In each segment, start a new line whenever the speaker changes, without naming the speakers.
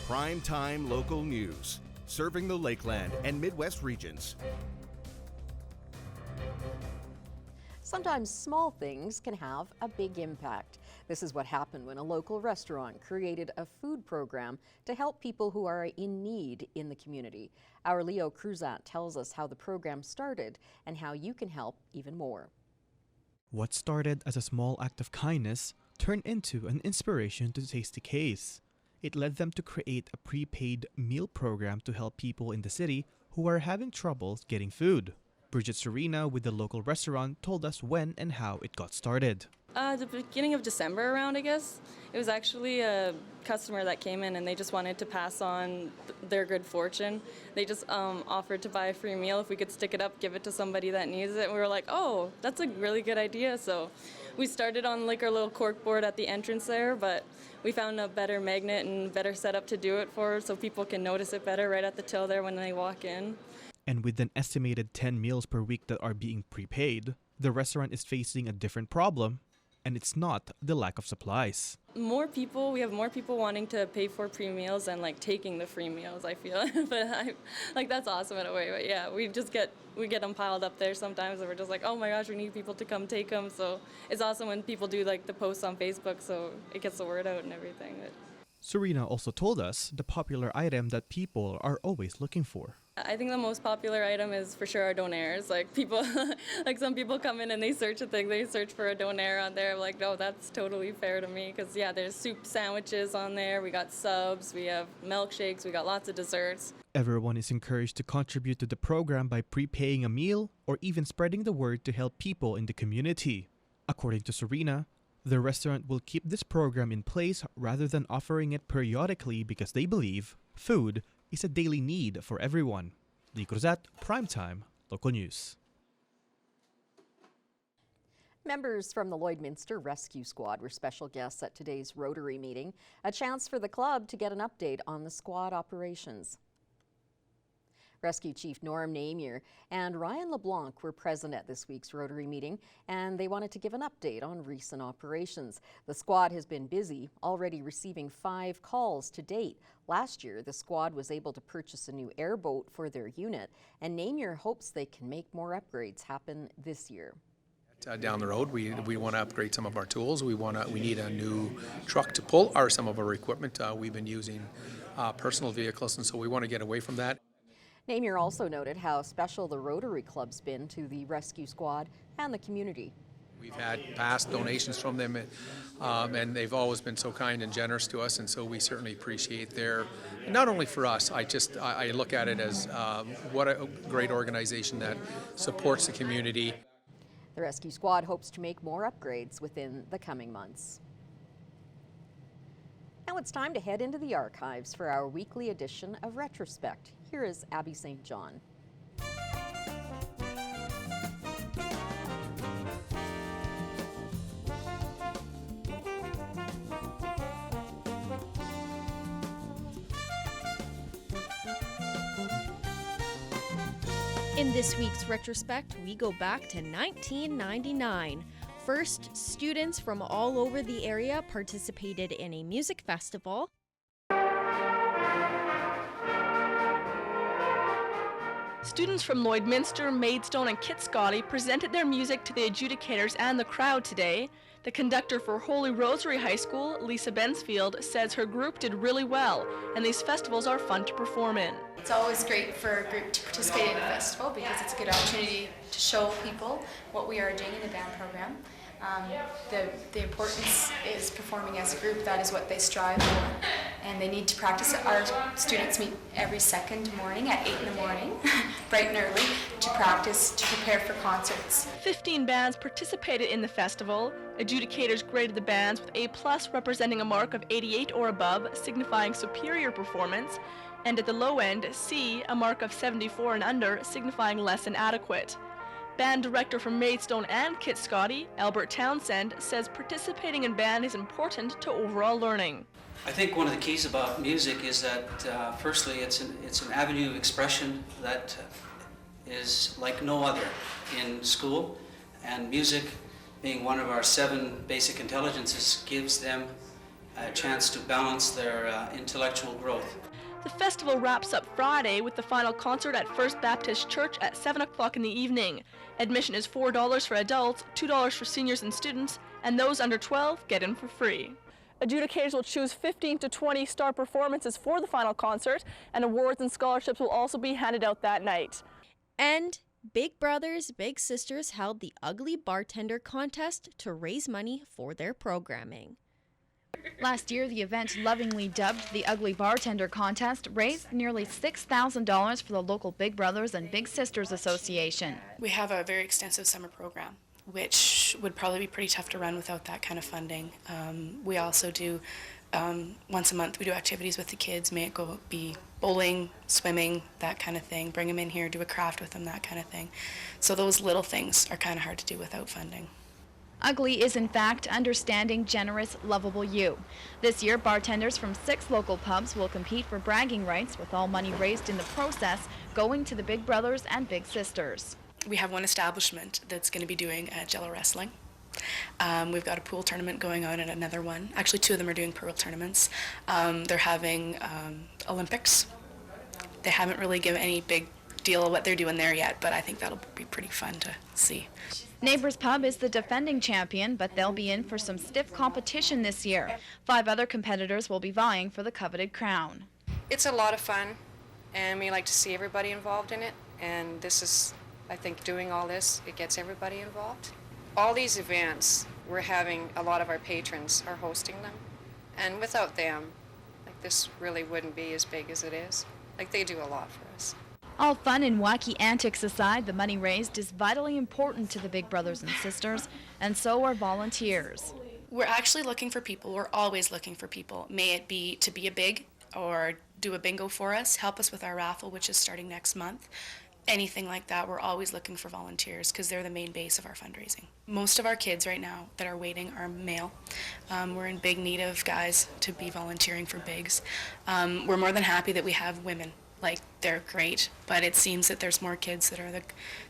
Primetime local news, serving the Lakeland and Midwest regions.
Sometimes small things can have a big impact. This is what happened when a local restaurant created a food program to help people who are in need in the community. Our Leo Cruzat tells us how the program started and how you can help even more.
What started as a small act of kindness turned into an inspiration to Tasty Case. It led them to create a prepaid meal program to help people in the city who are having trouble getting food. Bridget Serena with the local restaurant told us when and how it got started.
The beginning of December around, I guess. It was actually a customer that came in and they just wanted to pass on their good fortune. They just offered to buy a free meal if we could stick it up, give it to somebody that needs it. And we were like, oh, that's a really good idea. So we started on like our little cork board at the entrance there, but we found a better magnet and better setup to do it for so people can notice it better right at the till there when they walk in.
And with an estimated 10 meals per week that are being prepaid, the restaurant is facing a different problem, and it's not the lack of supplies.
We have more people wanting to pay for pre-meals and like taking the free meals, I feel. But that's awesome in a way. But yeah, we get them piled up there sometimes and we're just like, oh my gosh, we need people to come take them. So it's awesome when people do like the posts on Facebook so it gets the word out and everything.
Serena also told us the popular item that people are always looking for.
I think the most popular item is for sure our donaires. Like people, like some people come in and they search a thing, they search for a donaire on there. I'm like, no, that's totally fair to me because yeah, there's soup sandwiches on there. We got subs, we have milkshakes, we got lots of desserts.
Everyone is encouraged to contribute to the program by prepaying a meal or even spreading the word to help people in the community. According to Serena, the restaurant will keep this program in place rather than offering it periodically because they believe food is a daily need for everyone. Leo Cruzat, Primetime, Local News.
Members from the Lloydminster Rescue Squad were special guests at today's Rotary meeting, a chance for the club to get an update on the squad operations. Rescue Chief Norm Namier and Ryan LeBlanc were present at this week's Rotary meeting, and they wanted to give an update on recent operations. The squad has been busy, already receiving 5 calls to date. Last year, the squad was able to purchase a new airboat for their unit, and Namier hopes they can make more upgrades happen this year.
Down the road, we want to upgrade some of our tools. We need a new truck to pull some of our equipment. We've been using personal vehicles, and so we want to get away from that.
Namier also noted how special the Rotary Club's been to the rescue squad and the community.
We've had past donations from them, and they've always been so kind and generous to us, and so we certainly appreciate their, not only for us, I look at it as what a great organization that supports the community.
The rescue squad hopes to make more upgrades within the coming months. Now it's time to head into the archives for our weekly edition of Retrospect. Here is Abby St. John.
In this week's Retrospect, we go back to 1999. First, students from all over the area participated in a music festival.
Students from Lloydminster, Maidstone, and Kitscoty presented their music to the adjudicators and the crowd today. The conductor for Holy Rosary High School, Lisa Bensfield, says her group did really well, and these festivals are fun to perform in.
It's always great for a group to participate in a festival because it's a good opportunity to show people what we are doing in the band program. The importance is performing as a group. That is what they strive for, and they need to practice. Our students meet every second morning at 8 in the morning, bright and early, to practice, to prepare for concerts.
15 bands participated in the festival. Adjudicators graded the bands with A+, representing a mark of 88 or above, signifying superior performance, and at the low end, C, a mark of 74 and under, signifying less than adequate. Band director from Maidstone and Kitscoty, Albert Townsend, says participating in band is important to overall learning.
I think one of the keys about music is that, firstly, it's an avenue of expression that is like no other in school, and music, being one of our 7 basic intelligences, gives them a chance to balance their intellectual growth.
The festival wraps up Friday with the final concert at First Baptist Church at 7 o'clock in the evening. Admission is $4 for adults, $2 for seniors and students, and those under 12 get in for free. Adjudicators will choose 15 to 20 star performances for the final concert, and awards and scholarships will also be handed out that night.
And Big Brothers Big Sisters held the Ugly Bartender contest to raise money for their programming.
Last year, the event, lovingly dubbed the Ugly Bartender Contest, raised nearly $6,000 for the local Big Brothers and Big Sisters Association.
We have a very extensive summer program, which would probably be pretty tough to run without that kind of funding. We also do, once a month, we do activities with the kids, may it be bowling, swimming, that kind of thing, bring them in here, do a craft with them, that kind of thing. So those little things are kind of hard to do without funding.
Ugly is, in fact, understanding, generous, lovable you. This year, bartenders from 6 local pubs will compete for bragging rights, with all money raised in the process going to the Big Brothers and Big Sisters.
We have one establishment that's going to be doing Jello wrestling. We've got a pool tournament going on at another one. Actually, 2 of them are doing pool tournaments. They're having Olympics. They haven't really given any big deal of what they're doing there yet, but I think that'll be pretty fun to see.
Neighbors Pub is the defending champion, but they'll be in for some stiff competition this year. 5 other competitors will be vying for the coveted crown.
It's a lot of fun, and we like to see everybody involved in it, and this is, I think, doing all this, it gets everybody involved. All these events, we're having a lot of our patrons are hosting them, and without them, like, this really wouldn't be as big as it is. Like, they do a lot for us.
All fun and wacky antics aside, the money raised is vitally important to the Big Brothers and Sisters, and so are volunteers.
We're actually looking for people. We're always looking for people. May it be to be a big or do a bingo for us, help us with our raffle, which is starting next month. Anything like that, we're always looking for volunteers because they're the main base of our fundraising. Most of our kids right now that are waiting are male. We're in big need of guys to be volunteering for bigs. We're more than happy that we have women. Like, they're great, but it seems that there's more kids that are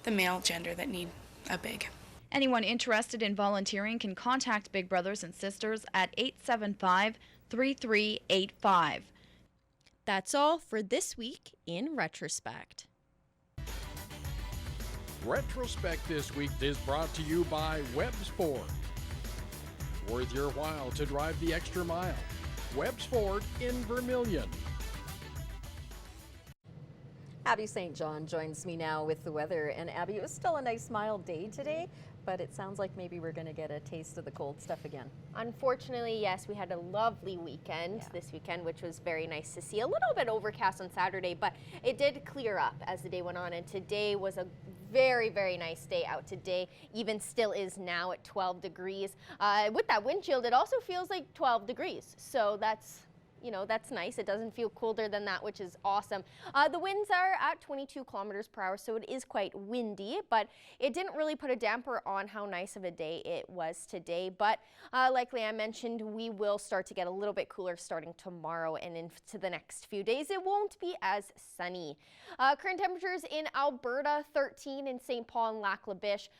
the male gender that need a big.
Anyone interested in volunteering can contact Big Brothers and Sisters at 875-3385.
That's all for this week in Retrospect.
Retrospect this week is brought to you by Webb's Ford. Worth your while to drive the extra mile. Webb's Ford in Vermilion.
Abby St. John joins me now with the weather. And Abby, it was still a nice mild day today, but it sounds like maybe we're going to get a taste of the cold stuff again.
Unfortunately, yes, we had a lovely weekend this weekend, which was very nice to see. A little bit overcast on Saturday, but it did clear up as the day went on, and today was a very, very nice day out today. Even still is now at 12 degrees. With that wind chill, it also feels like 12 degrees, so that's nice. It doesn't feel colder than that, which is awesome. The winds are at 22 kilometers per hour, so it is quite windy, but it didn't really put a damper on how nice of a day it was today. But like Leanne mentioned, we will start to get a little bit cooler starting tomorrow and into the next few days. It won't be as sunny. Current temperatures in Alberta, 13 in St. Paul and Lac La Biche,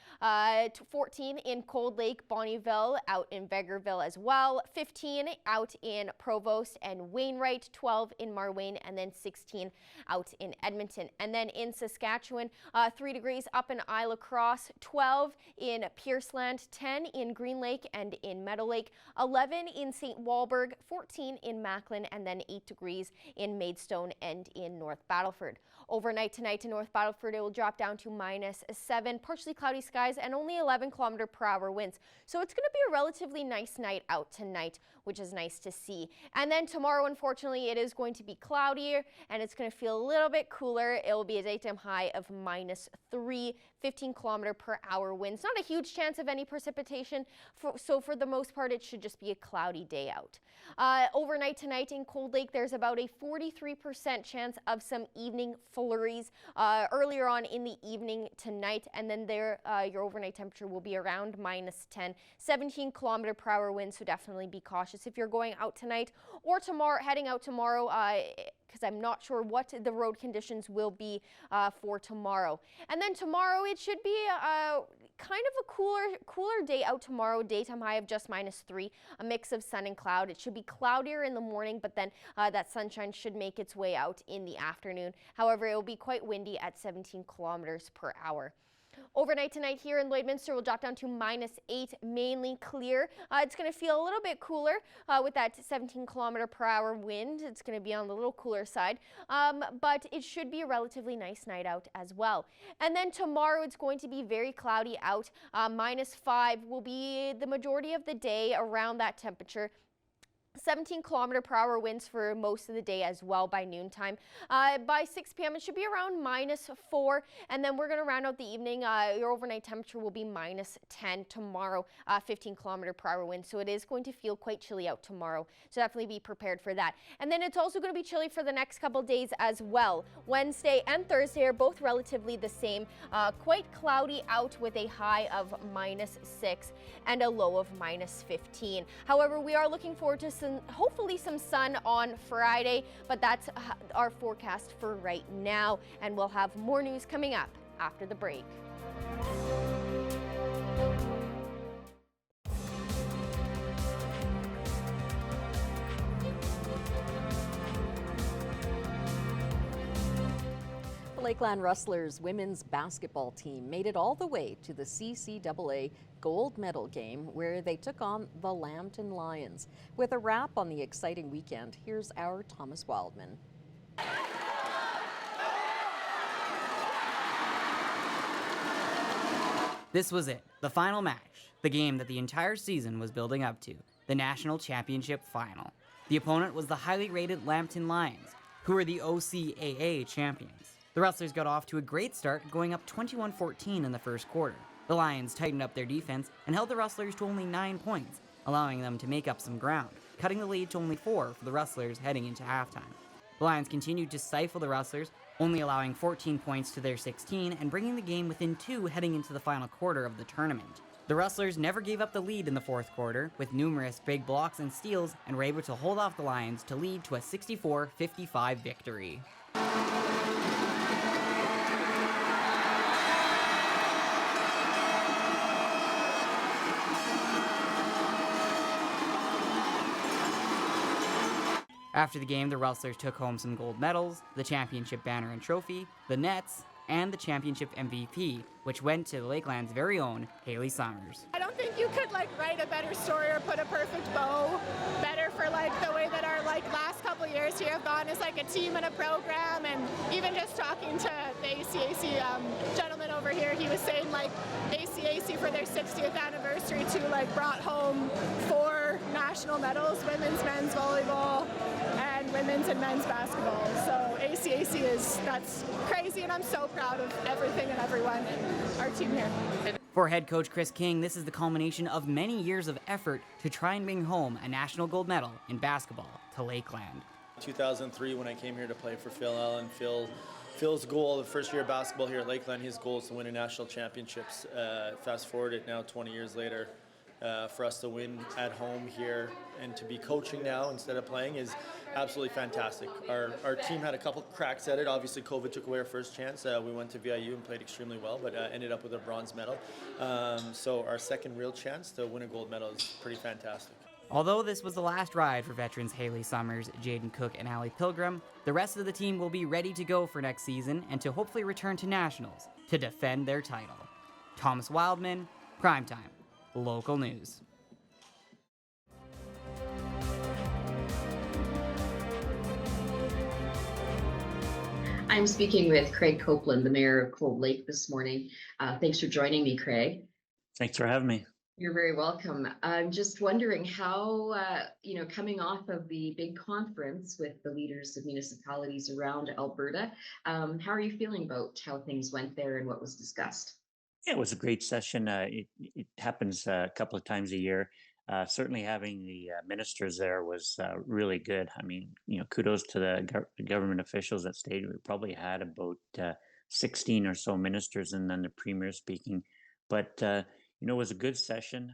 14 in Cold Lake, Bonnyville, out in Vegreville as well, 15 out in Provost and Wainwright, 12 in Marwayne, and then 16 out in Edmonton. And then in Saskatchewan, 3 degrees up in Isle Cross, 12 in Pierceland, 10 in Green Lake and in Meadow Lake, 11 in St. Walburg, 14 in Macklin, and then 8 degrees in Maidstone and in North Battleford. Overnight tonight in North Battleford, it will drop down to -7, partially cloudy skies, and only 11 kilometer per hour winds. So it's going to be a relatively nice night out tonight, which is nice to see. And then tomorrow, unfortunately, it is going to be cloudier, and it's going to feel a little bit cooler. It will be a daytime high of -3, 15 kilometer per hour winds. Not a huge chance of any precipitation, so for the most part, it should just be a cloudy day out. Overnight tonight in Cold Lake, there's about a 43% chance of some evening flurries earlier on in the evening tonight, and then your overnight temperature will be around -10, 17 kilometer per hour winds, so definitely be cautious if you're going out tonight or tomorrow, heading out tomorrow, because I'm not sure what the road conditions will be for tomorrow. And then tomorrow it should be kind of a cooler day out tomorrow. Daytime high of just -3, a mix of sun and cloud. It should be cloudier in the morning, but then that sunshine should make its way out in the afternoon. However, it will be quite windy at 17 kilometers per hour. Overnight tonight here in Lloydminster, we'll drop down to -8, mainly clear. It's going to feel a little bit cooler with that 17-kilometer-per-hour wind. It's going to be on the little cooler side, but it should be a relatively nice night out as well. And then tomorrow, it's going to be very cloudy out. -5 will be the majority of the day around that temperature. 17-kilometer-per-hour winds for most of the day as well by noontime. By 6 p.m. it should be around -4, and then we're going to round out the evening. Your overnight temperature will be -10 tomorrow, 15-kilometer-per-hour wind, so it is going to feel quite chilly out tomorrow, so definitely be prepared for that. And then it's also going to be chilly for the next couple days as well. Wednesday and Thursday are both relatively the same, quite cloudy out with a high of -6 and a low of -15. However, we are looking forward to hopefully some sun on Friday, but that's our forecast for right now, and we'll have more news coming up after the break.
The Lakeland Rustlers women's basketball team made it all the way to the CCAA gold medal game where they took on the Lambton Lions. With a wrap on the exciting weekend, here's our Thomas Wildman.
This was it, the final match, the game that the entire season was building up to, the National Championship Final. The opponent was the highly rated Lambton Lions, who were the OCAA champions. The Rustlers got off to a great start, going up 21-14 in the first quarter. The Lions tightened up their defense and held the Rustlers to only 9 points, allowing them to make up some ground, cutting the lead to only 4 for the Rustlers heading into halftime. The Lions continued to stifle the Rustlers, only allowing 14 points to their 16 and bringing the game within 2 heading into the final quarter of the tournament. The Rustlers never gave up the lead in the fourth quarter, with numerous big blocks and steals, and were able to hold off the Lions to lead to a 64-55 victory. After the game, the Rustlers took home some gold medals, the championship banner and trophy, the nets, and the championship MVP, which went to Lakeland's very own Haley Summers.
I don't think you could write a better story or put a perfect bow better for the way that our last couple years here have gone as a team and a program. And even just talking to the ACAC gentleman over here, he was saying ACAC for their 60th anniversary too brought home 4 national medals, women's, men's volleyball, and women's and men's basketball. So ACAC that's crazy, and I'm so proud of everything and everyone and our team here.
For head coach Chris King, this is the culmination of many years of effort to try and bring home a national gold medal in basketball to Lakeland.
2003, when I came here to play for Phil Allen, Phil's goal, the first year of basketball here at Lakeland, his goal is to win a national championships. Fast forward it now 20 years later, for us to win at home here and to be coaching now instead of playing is absolutely fantastic. Our team had a couple cracks at it. Obviously, COVID took away our first chance. We went to VIU and played extremely well, but ended up with a bronze medal. So our second real chance to win a gold medal is pretty fantastic.
Although this was the last ride for veterans Haley Summers, Jaden Cook, and Allie Pilgrim, the rest of the team will be ready to go for next season and to hopefully return to nationals to defend their title. Thomas Wildman, Primetime, local news.
I'm speaking with Craig Copeland, the mayor of Cold Lake this morning. Thanks for joining me, Craig.
Thanks for having me.
You're very welcome. I'm just wondering how, coming off of the big conference with the leaders of municipalities around Alberta, how are you feeling about how things went there and what was discussed?
Yeah, it was a great session. It happens a couple of times a year. Certainly having the ministers there was really good. I mean, kudos to the government officials that stayed. We probably had about 16 or so ministers and then the premier speaking. But it was a good session.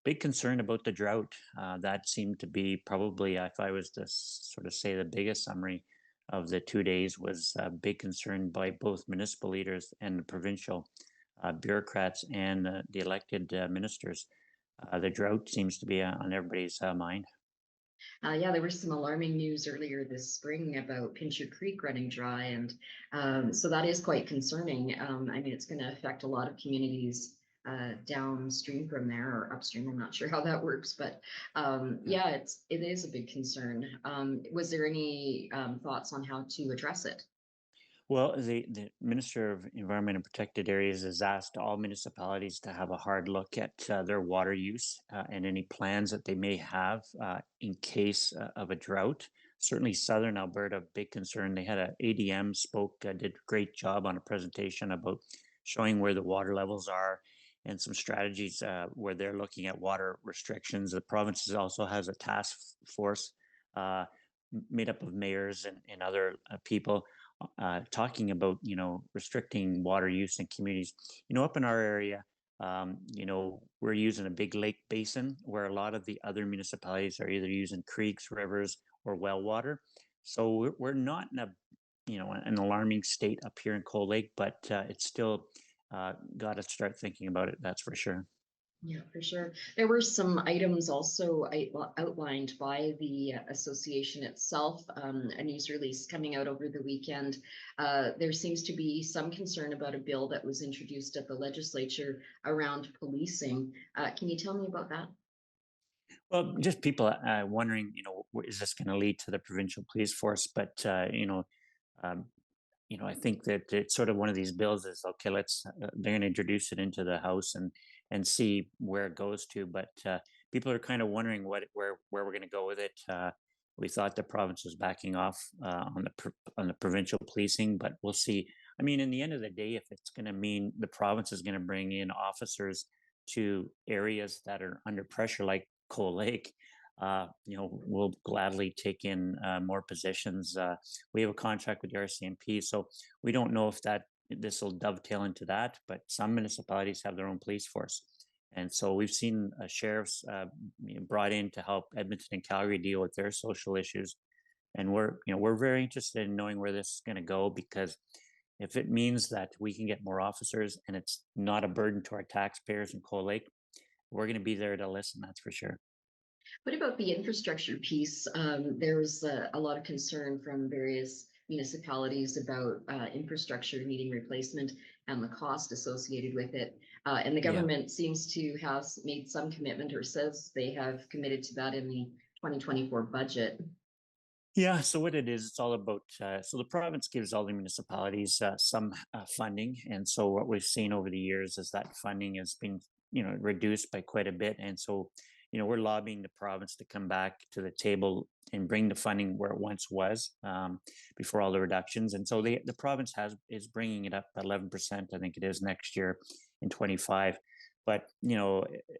Big concern about the drought. That seemed to be probably, if I was to sort of say the biggest summary of the 2 days, was a big concern by both municipal leaders and the provincial. bureaucrats and the elected ministers. The drought seems to be on everybody's mind.
Yeah, there was some alarming news earlier this spring about Pincher Creek running dry, and so that is quite concerning. I mean, it's going to affect a lot of communities downstream from there or upstream. I'm not sure how that works, but yeah, it is a big concern. Was there any thoughts on how to address it?
Well, the Minister of Environment and Protected Areas has asked all municipalities to have a hard look at their water use and any plans that they may have in case of a drought. Certainly, Southern Alberta, big concern. They had a ADM spoke, did a great job on a presentation about showing where the water levels are and some strategies where they're looking at water restrictions. The province also has a task force uh, made up of mayors and other people talking about restricting water use in communities. Up in our area, we're using a big lake basin where a lot of the other municipalities are either using creeks, rivers, or well water. So we're not in a an alarming state up here in Cold Lake, but it's still got to start thinking about it. That's for sure.
Yeah, for sure. There were some items also outlined by the association itself, a news release coming out over the weekend. There seems to be some concern about a bill that was introduced at the legislature around policing. Can you tell me about that?
Well, just people wondering, is this going to lead to the provincial police force? But um, I think that it's sort of one of these bills is okay. They're going to introduce it into the House and see where it goes to. But people are kind of wondering where we're going to go with it. We thought the province was backing off on the provincial policing, but we'll see. I mean, in the end of the day, if it's going to mean the province is going to bring in officers to areas that are under pressure, like Coal Lake, we'll gladly take in more positions. We have a contract with the RCMP, so we don't know if this will dovetail into that. But some municipalities have their own police force, and so we've seen sheriffs brought in to help Edmonton and Calgary deal with their social issues. And we're very interested in knowing where this is going to go, because if it means that we can get more officers and it's not a burden to our taxpayers in Coal Lake, we're going to be there to listen. That's for sure.
What about the infrastructure piece? There's a lot of concern from various municipalities about infrastructure needing replacement and the cost associated with it. And the
Yeah.
government seems to have made some commitment, or says they have committed to that in the 2024 budget.
Yeah, so what it is, it's all about. So the province gives all the municipalities some funding, and so what we've seen over the years is that funding has been, reduced by quite a bit, and so, we're lobbying the province to come back to the table and bring the funding where it once was before all the reductions, and so the province is bringing it up 11%, I think it is next year in 25. But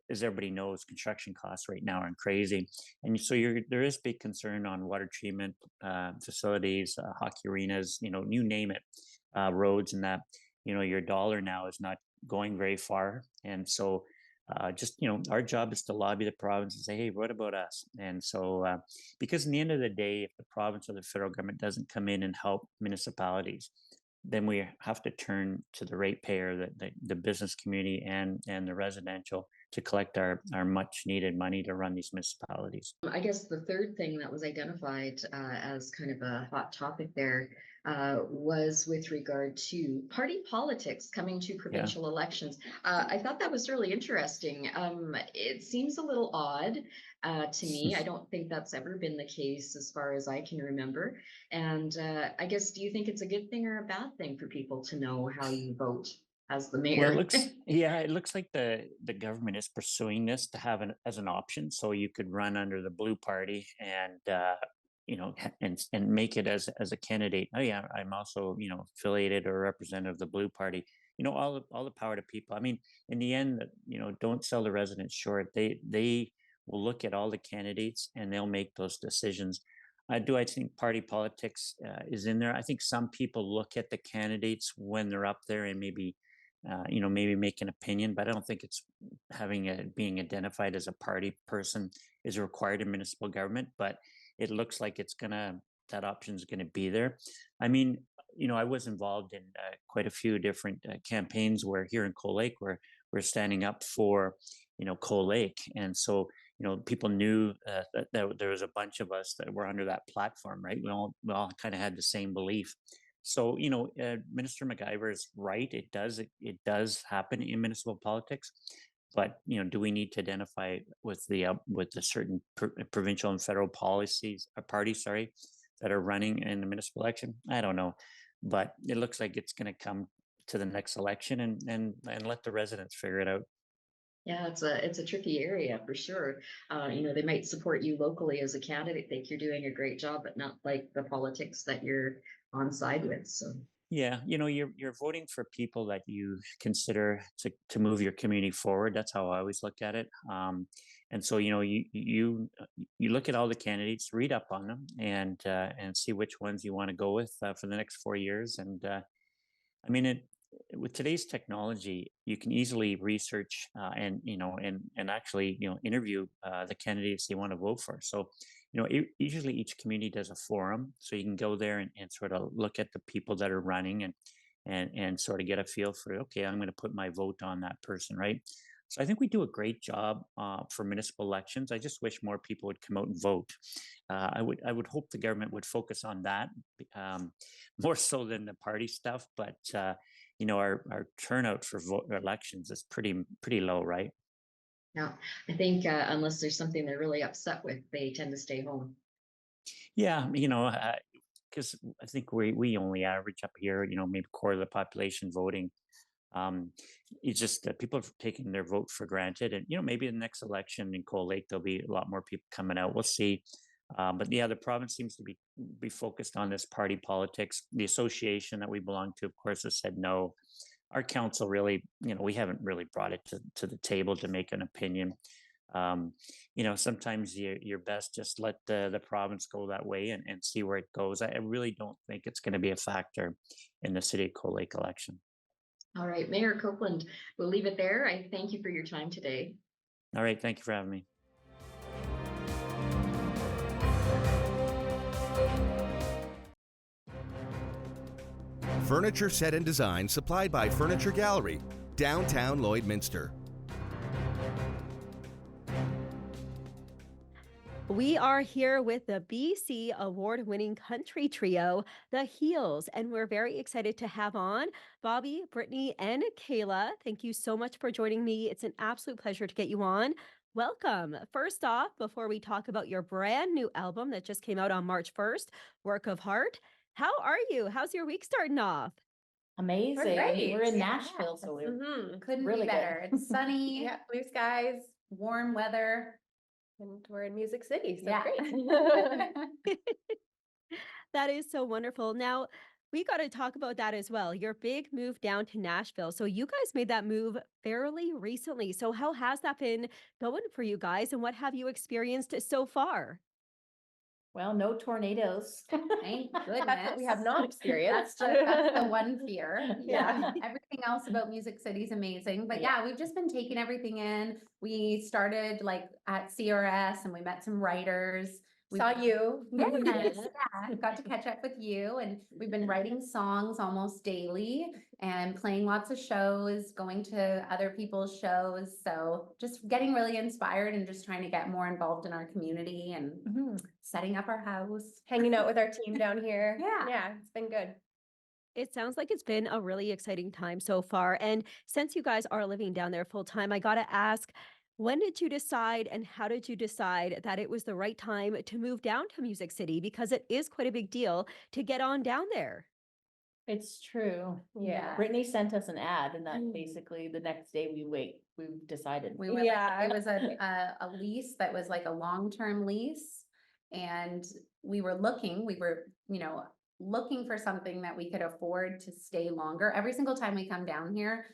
as everybody knows, construction costs right now are crazy, and so there is big concern on water treatment facilities, hockey arenas, you name it, roads, and that your dollar now is not going very far, and so just our job is to lobby the province and say, hey, what about us? And so because in the end of the day, if the province or the federal government doesn't come in and help municipalities, then we have to turn to the ratepayer, the business community, and the residential to collect our much needed money to run these municipalities.
I guess the third thing that was identified as kind of a hot topic there was with regard to party politics coming to provincial elections. I thought that was really interesting. It seems a little odd to me. I don't think that's ever been the case as far as I can remember. And I guess, do you think it's a good thing or a bad thing for people to know how you vote as the
Well,
mayor?
it looks like the government is pursuing this to have as an option, so you could run under the blue party and and make it as a candidate. Oh yeah, I'm also affiliated or representative of the blue party. All the power to people. I mean, in the end, don't sell the residents short. They will look at all the candidates and they'll make those decisions. I think party politics is in there? I think some people look at the candidates when they're up there and maybe make an opinion, but I don't think it's being identified as a party person is required in municipal government. But it looks like that option is gonna be there. I mean, I was involved in quite a few different campaigns where here in Cold Lake, where we're standing up for, Cold Lake. And so, people knew that there was a bunch of us that were under that platform, right? We all kind of had the same belief. So, Minister McIver is right. It does happen in municipal politics. But do we need to identify with the certain provincial and federal policies, parties, sorry, that are running in the municipal election? I don't know, but it looks like it's going to come to the next election, and let the residents figure it out.
Yeah, it's a tricky area for sure. They might support you locally as a candidate, think you're doing a great job, but not like the politics that you're on side with. So
Yeah, you're voting for people that you consider to move your community forward. That's how I always look at it. And so you look at all the candidates, read up on them, and see which ones you want to go with for the next 4 years. And I mean, with today's technology, you can easily research and actually interview the candidates you want to vote for. So usually each community does a forum, so you can go there and sort of look at the people that are running and sort of get a feel for, okay, I'm going to put my vote on that person, right? So I think we do a great job for municipal elections. I just wish more people would come out and vote. I would hope the government would focus on that more so than the party stuff. But our turnout for elections is pretty low, right?
yeah, I think unless there's something they're really upset with, they tend to stay home.
Yeah, because I think we only average up here, maybe quarter of the population voting. Um, it's just that people are taking their vote for granted, and maybe the next election in Cold Lake there'll be a lot more people coming out. We'll see. But yeah, the province seems to be focused on this party politics. The association that we belong to, of course, has said no. Our council really, we haven't really brought it to the table to make an opinion. Sometimes you're best just let the province go that way and see where it goes. I really don't think it's going to be a factor in the city of Cold Lake election.
All right, Mayor Copeland, we'll leave it there. I thank you for your time today.
All right, thank you for having me.
Furniture set and design supplied by Furniture Gallery, downtown Lloydminster.
We are here with the BC award-winning country trio, The Heels, and we're very excited to have on Bobby, Brittany, and Kayla. Thank you so much for joining me. It's an absolute pleasure to get you on. Welcome. First off, before we talk about your brand new album that just came out on March 1st, Work of Heart, how are you? How's your week starting off?
Amazing.
We're great.
We're in
Yeah.
Nashville, so we're
Couldn't
really
be better.
good.
It's sunny,
Yeah.
blue skies, warm weather.
And we're in Music City, so
Yeah.
great.
That is so wonderful. Now, we got to talk about that as well. Your big move down to Nashville. So you guys made that move fairly recently. So how has that been going for you guys, and what have you experienced so far?
Well, no tornadoes.
Thank goodness.
That's what we have not experienced.
That's the one fear.
Yeah.
Everything else about Music City is amazing. But yeah, we've just been taking everything in. We started like at CRS and we met some writers. We
Saw you.
Yes, yeah, got to catch up with you, and we've been writing songs almost daily and playing lots of shows, going to other people's shows. So just getting really inspired and just trying to get more involved in our community and setting up our house.
Hanging out with our team down here.
Yeah.
Yeah, it's been good.
It sounds like it's been a really exciting time so far. And since you guys are living down there full time, I got to ask, when did you decide and how did you decide that it was the right time to move down to Music City? Because it is quite a big deal to get on down there.
It's true.
Yeah.
Brittany sent us an ad, and that basically the next day we decided.
We were it was a lease that was like a long-term lease, and we were looking for something that we could afford to stay longer. Every single time we come down here,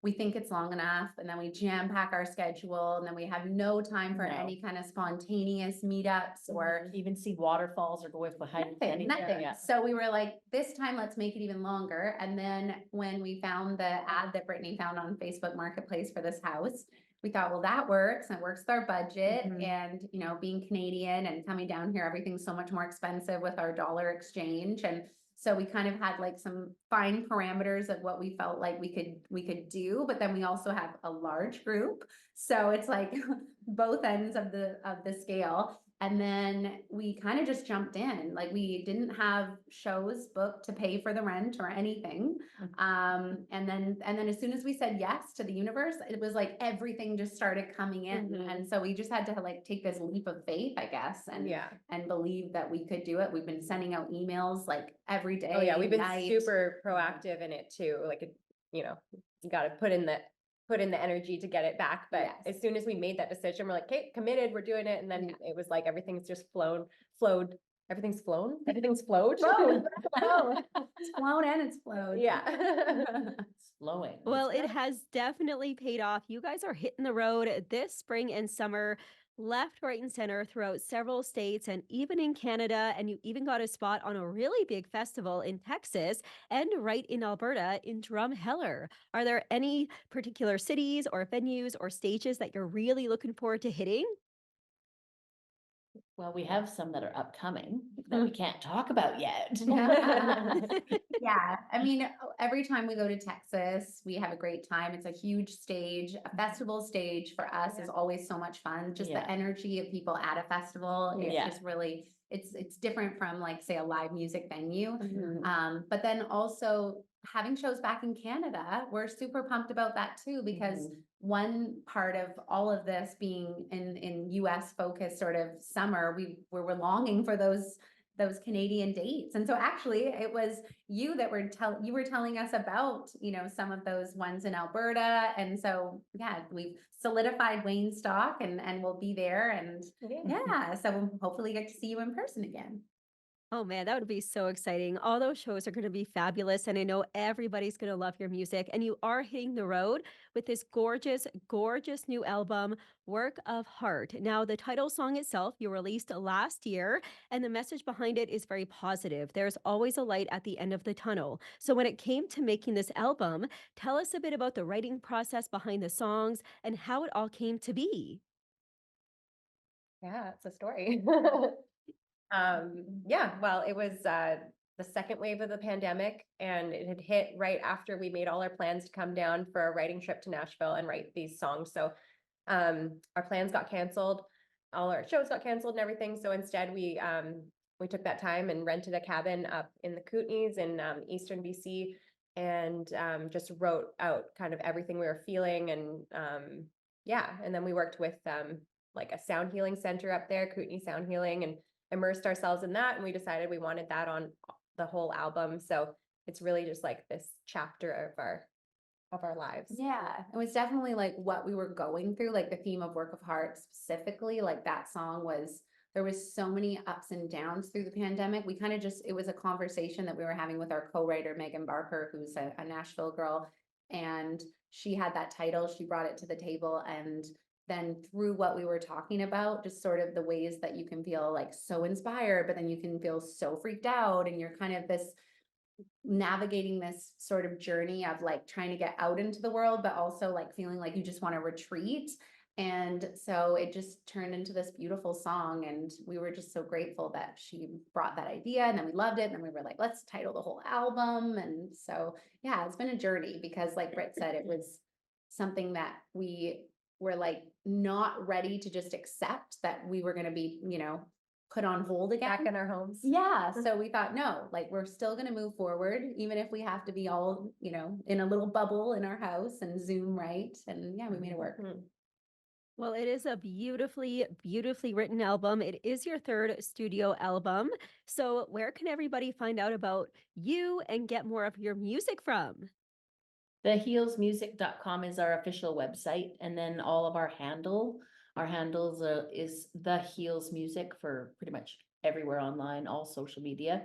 we think it's long enough, and then we jam pack our schedule, and then we have no time for any kind of spontaneous meetups or
even see waterfalls or go with
nothing.
Yeah.
So we were like, this time let's make it even longer. And then when we found the ad that Brittany found on Facebook Marketplace for this house, we thought, well, that works, and it works with our budget. And being Canadian and coming down here, everything's so much more expensive with our dollar exchange. And So we kind of had like some fine parameters of what we felt like we could do, but then we also have a large group. So it's like both ends of the scale. And then we kind of just jumped in. Like we didn't have shows booked to pay for the rent or anything. And then as soon as we said yes to the universe, it was like everything just started coming in. And so we just had to like take this leap of faith, I guess, and believe that we could do it. We've been sending out emails like every day.
Oh yeah, we've been
night.
super proactive in it too. Like, you know, you got to put in the energy to get it back. But as soon as we made that decision, we're like, okay, committed, we're doing it. And then it was like, everything's just flowed. Everything's flown. Everything's flowed.
It's flown and it's flowed.
Yeah.
It's flowing.
Well, it has definitely paid off. You guys are hitting the road this spring and summer, left, right, and center throughout several states and even in Canada. And you even got a spot on a really big festival in Texas and right in Alberta in Drumheller. Are there any particular cities or venues or stages that you're really looking forward to hitting?
Well, we have some that are upcoming that we can't talk about yet.
Yeah, I mean, every time we go to Texas, we have a great time. It's a huge stage. A festival stage for us is always so much fun. Just the energy of people at a festival is just really, it's different from like, say, a live music venue. But then also having shows back in Canada, we're super pumped about that too, because one part of all of this being in US focused sort of summer, we were longing for those Canadian dates. And so actually it was you that you were telling us about, you know, some of those ones in Alberta. And so, yeah, we've solidified Wayne stock and we'll be there. And so we'll hopefully get to see you in person again.
Oh man, that would be so exciting. All those shows are going to be fabulous. And I know everybody's going to love your music. And you are hitting the road with this gorgeous, gorgeous new album, Work of Heart. Now, the title song itself you released last year, and the message behind it is very positive. There's always a light at the end of the tunnel. So when it came to making this album, tell us a bit about the writing process behind the songs and how it all came to be.
Yeah, it's a story. Well, it was the second wave of the pandemic, and it had hit right after we made all our plans to come down for a writing trip to Nashville and write these songs. So our plans got canceled, all our shows got canceled and everything. So instead we took that time and rented a cabin up in the Kootenays in eastern BC, and just wrote out kind of everything we were feeling. And and then we worked with like a sound healing center up there, Kootenay Sound Healing, and immersed ourselves in that. And we decided we wanted that on the whole album. So it's really just like this chapter of our lives.
Yeah, it was definitely like what we were going through, like the theme of Work of Heart specifically. Like that song there was so many ups and downs through the pandemic. We kind of it was a conversation that we were having with our co-writer, Megan Barker, who's a Nashville girl. And she had that title, she brought it to the table. And then through what we were talking about, just sort of the ways that you can feel like so inspired, but then you can feel so freaked out. And you're kind of navigating this sort of journey of like trying to get out into the world, but also like feeling like you just want to retreat. And so it just turned into this beautiful song. And we were just so grateful that she brought that idea, and then we loved it. And then we were like, let's title the whole album. And so, yeah, it's been a journey, because like Britt said, it was something that we were like not ready to just accept that we were going to be, you know, put on hold again.
Back in our homes.
Yeah. So we thought, no, like we're still going to move forward, even if we have to be all, you know, in a little bubble in our house and Zoom, right? And yeah, we made it work.
Well, it is a beautifully, beautifully written album. It is your third studio album. So where can everybody find out about you and get more of your music from?
TheHeelsMusic.com is our official website, and then all of our handles is The Heels Music for pretty much everywhere online, all social media.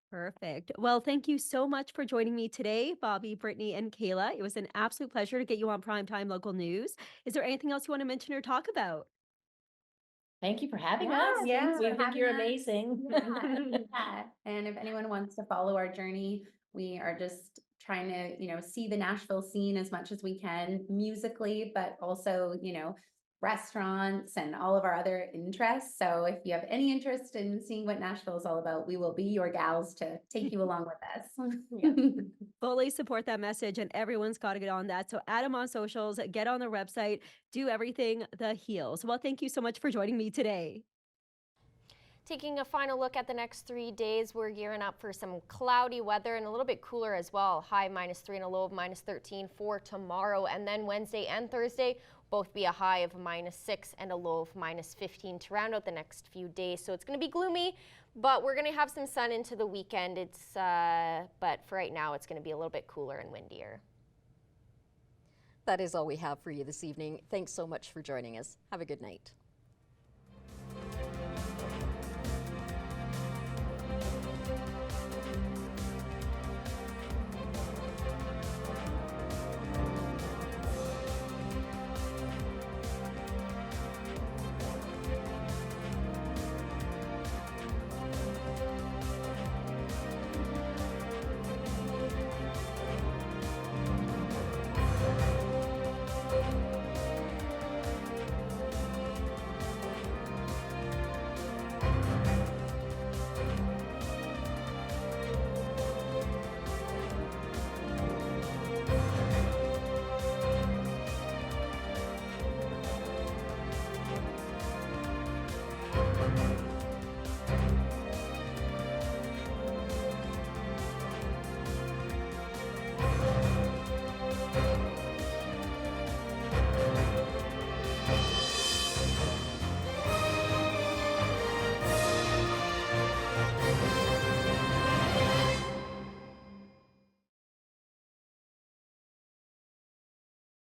Perfect. Well, thank you so much for joining me today, Bobby, Brittany, and Kayla. It was an absolute pleasure to get you on Primetime Local News. Is there anything else you want to mention or talk about?
Thank you for having
Yeah,
us.
thanks
We
for
think you're
having us.
amazing.
Yeah. And if anyone wants to follow our journey, we are just trying to, you know, see the Nashville scene as much as we can musically, but also, you know, restaurants and all of our other interests. So if you have any interest in seeing what Nashville is all about, we will be your gals to take you along with us.
Fully support that message, and everyone's got to get on that. So add them on socials, get on their website, do everything the Heels. Well, thank you so much for joining me today.
Taking a final look at the next 3 days, we're gearing up for some cloudy weather and a little bit cooler as well. High -3 and a low of -13 for tomorrow. And then Wednesday and Thursday, both be a high of -6 and a low of -15 to round out the next few days. So it's going to be gloomy, but we're going to have some sun into the weekend. But for right now, it's going to be a little bit cooler and windier.
That is all we have for you this evening. Thanks so much for joining us. Have a good night.